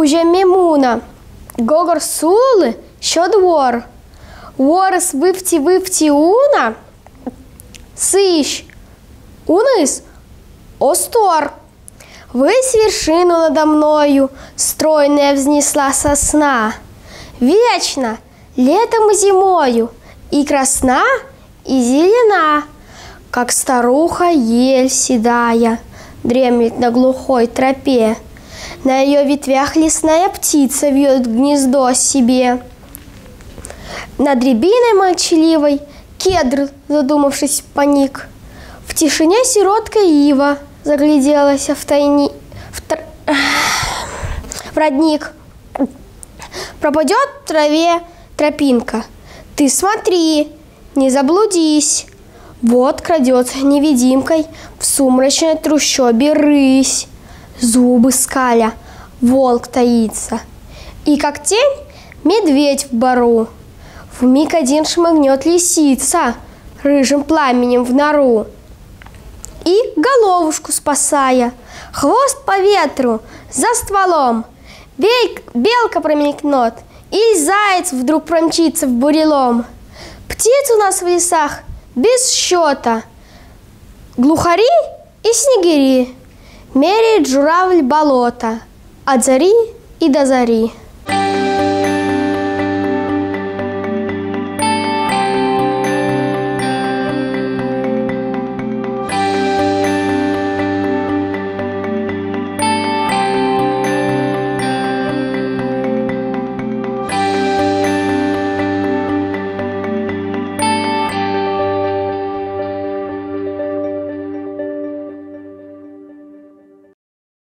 кузя Мемуна, Гогор Сулы, що двор. Ворос вывти уна, сыщ, уныш, остор. Высь вершину надо мною, стройная взнесла сосна. Вечно, летом и зимою, и красна, и зелена, как старуха ель седая, дремлет на глухой тропе. На ее ветвях лесная птица вьет гнездо себе. Над рябиной молчаливой кедр, задумавшись, поник. В тишине сиротка ива загляделась в родник. Пропадет в траве тропинка. Ты смотри, не заблудись. Вот крадется невидимкой в сумрачной трущобе рысь. Зубы скаля, волк таится. И как тень медведь в бору. Вмиг один шмыгнет лисица рыжим пламенем в нору. И, головушку спасая, хвост по ветру, за стволом, белка промелькнет, и заяц вдруг промчится в бурелом. Птиц у нас в лесах без счета, глухари и снегири, меряет журавль болото от зари и до зари.